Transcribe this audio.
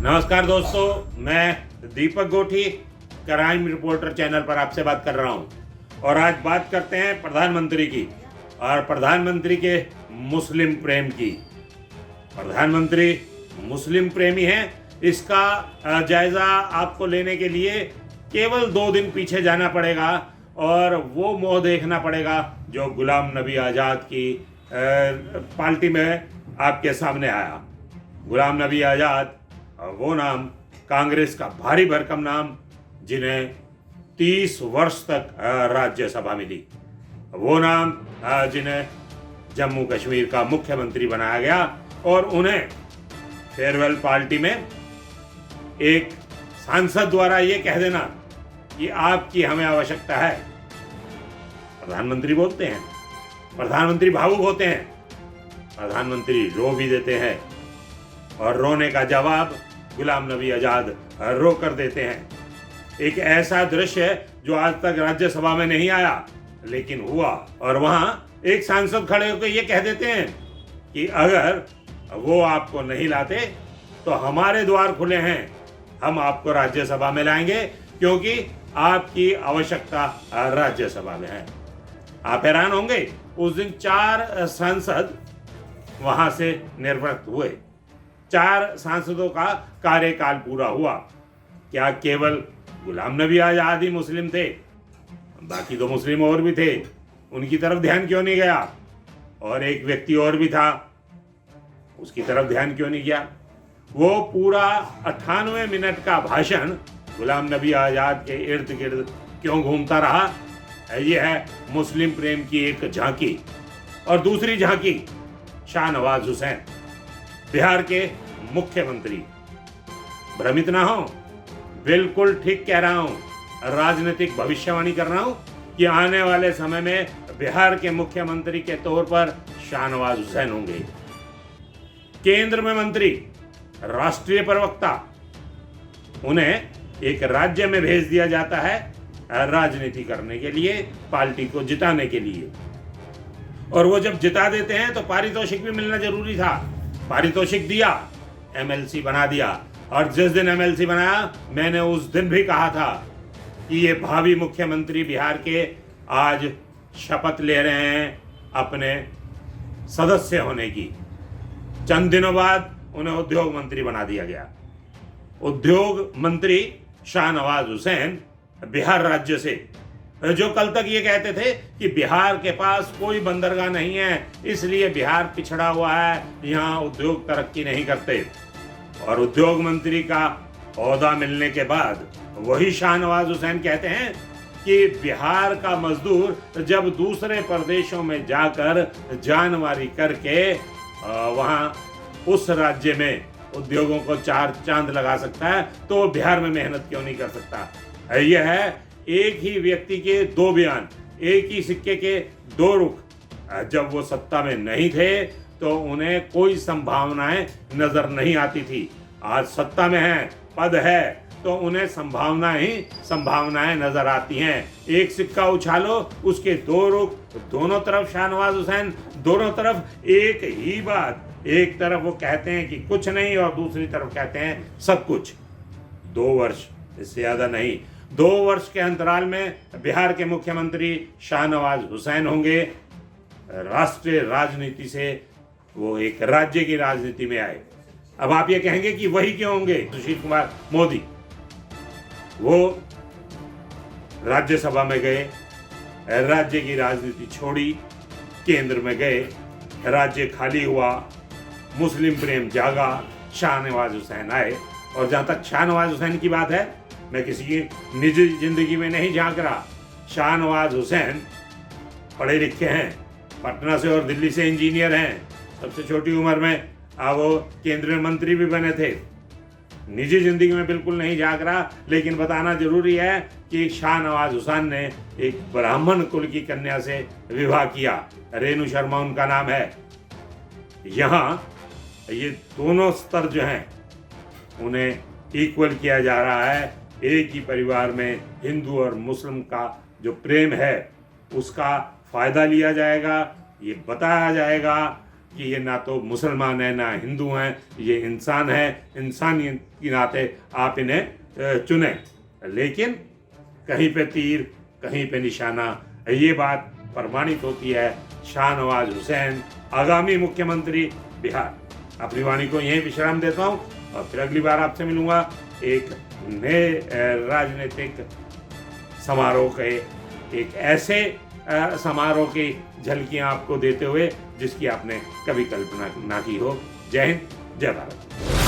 नमस्कार दोस्तों, मैं दीपक गोठी क्राइम रिपोर्टर चैनल पर आपसे बात कर रहा हूं और आज बात करते हैं प्रधानमंत्री की और प्रधानमंत्री के मुस्लिम प्रेम की। प्रधानमंत्री मुस्लिम प्रेमी हैं, इसका जायजा आपको लेने के लिए केवल 2 दिन पीछे जाना पड़ेगा और वो मोह देखना पड़ेगा जो गुलाम नबी आज़ाद की पार्टी में आपके सामने आया। गुलाम नबी आज़ाद, वो नाम कांग्रेस का भारी भरकम नाम, जिन्हें 30 वर्ष तक राज्यसभा मिली, वो नाम जिन्हें जम्मू कश्मीर का मुख्यमंत्री बनाया गया और उन्हें फेयरवेल पार्टी में एक सांसद द्वारा ये कह देना कि आपकी हमें आवश्यकता है। प्रधानमंत्री बोलते हैं, प्रधानमंत्री भावुक होते हैं, प्रधानमंत्री रो भी देते हैं और रोने का जवाब गुलाम नबी आज़ाद रो कर देते हैं। एक ऐसा दृश्य है जो आज तक राज्यसभा में नहीं आया, लेकिन हुआ और वहां एक सांसद खड़े होकर ये कह देते हैं कि अगर वो आपको नहीं लाते तो हमारे द्वार खुले हैं, हम आपको राज्यसभा में लाएंगे क्योंकि आपकी आवश्यकता राज्यसभा में है। आप हैरान होंगे, उस दिन 4 सांसद वहां से निर्वृत्त हुए। 4 सांसदों का कार्यकाल पूरा हुआ। क्या केवल गुलाम नबी आज़ाद ही मुस्लिम थे? बाकी तो मुस्लिम और भी थे, उनकी तरफ ध्यान क्यों नहीं गया? और एक व्यक्ति और भी था, उसकी तरफ ध्यान क्यों नहीं गया? वो पूरा 98 मिनट का भाषण गुलाम नबी आज़ाद के इर्द गिर्द क्यों घूमता रहा? यह है मुस्लिम प्रेम की एक झांकी। और दूसरी झांकी, शाहनवाज हुसैन, बिहार के मुख्यमंत्री। भ्रमित ना हो, बिल्कुल ठीक कह रहा हूं, राजनीतिक भविष्यवाणी कर रहा हूं कि आने वाले समय में बिहार के मुख्यमंत्री के तौर पर शाहनवाज हुसैन होंगे। केंद्र में मंत्री, राष्ट्रीय प्रवक्ता, उन्हें एक राज्य में भेज दिया जाता है राजनीति करने के लिए, पार्टी को जिताने के लिए। और वो जब जिता देते हैं तो पारितोषिक भी मिलना जरूरी था। पारितोषिक दिया, एमएलसी बना दिया। और जिस दिन एमएलसी बनाया, मैंने उस दिन भी कहा था कि ये भावी मुख्यमंत्री बिहार के आज शपथ ले रहे हैं अपने सदस्य होने की। चंद दिनों बाद उन्हें उद्योग मंत्री बना दिया गया। उद्योग मंत्री शाहनवाज हुसैन बिहार राज्य से, जो कल तक ये कहते थे कि बिहार के पास कोई बंदरगाह नहीं है, इसलिए बिहार पिछड़ा हुआ है, यहाँ उद्योग तरक्की नहीं करते। और उद्योग मंत्री का ओहदा मिलने के बाद वही शाहनवाज हुसैन कहते हैं कि बिहार का मजदूर जब दूसरे प्रदेशों में जाकर जानमारी करके वहाँ उस राज्य में उद्योगों को 4 चांद लगा सकता है, तो बिहार में मेहनत क्यों नहीं कर सकता? यह है एक ही व्यक्ति के 2 बयान, एक ही सिक्के के 2 रुख। जब वो सत्ता में नहीं थे तो उन्हें कोई संभावनाएं नजर नहीं आती थी। आज सत्ता में है, पद है, तो उन्हें संभावनाएं नजर आती हैं। एक सिक्का उछालो, उसके 2 रुख, दोनों तरफ शाहनवाज हुसैन, दोनों तरफ एक ही बात। एक तरफ वो कहते हैं कि कुछ नहीं और दूसरी तरफ कहते हैं सब कुछ। 2 वर्ष, इससे ज्यादा नहीं। 2 वर्ष के अंतराल में बिहार के मुख्यमंत्री शाहनवाज हुसैन होंगे। राष्ट्रीय राजनीति से वो एक राज्य की राजनीति में आए। अब आप ये कहेंगे कि वही क्यों होंगे? सुशील कुमार मोदी, वो राज्यसभा में गए, राज्य की राजनीति छोड़ी, केंद्र में गए, राज्य खाली हुआ, मुस्लिम प्रेम जागा, शाहनवाज हुसैन आए। और जहां तक शाहनवाज हुसैन की बात है, मैं किसी की निजी जिंदगी में नहीं झांक रहा। शाहनवाज हुसैन पढ़े लिखे हैं, पटना से और दिल्ली से इंजीनियर हैं, सबसे छोटी उम्र में वो केंद्रीय मंत्री भी बने थे। निजी जिंदगी में बिल्कुल नहीं झांक रहा, लेकिन बताना जरूरी है कि शाहनवाज हुसैन ने एक ब्राह्मण कुल की कन्या से विवाह किया। रेणु शर्मा उनका नाम है। यहाँ ये दोनों स्तर जो हैं उन्हें इक्वल किया जा रहा है। एक ही परिवार में हिंदू और मुस्लिम का जो प्रेम है उसका फायदा लिया जाएगा, ये बताया जाएगा कि ये ना तो मुसलमान है ना हिंदू हैं, ये इंसान है, इंसानियत के नाते आप इन्हें चुनें। लेकिन कहीं पे तीर कहीं पे निशाना, ये बात प्रमाणित होती है शाहनवाज हुसैन, आगामी मुख्यमंत्री बिहार। अपनी वाणी को यहीं विश्राम देता हूँ और फिर अगली बार आपसे मिलूंगा एक नए राजनीतिक समारोह के, एक ऐसे समारोह की झलकियां आपको देते हुए जिसकी आपने कभी कल्पना ना की हो। जय हिंद, जय भारत।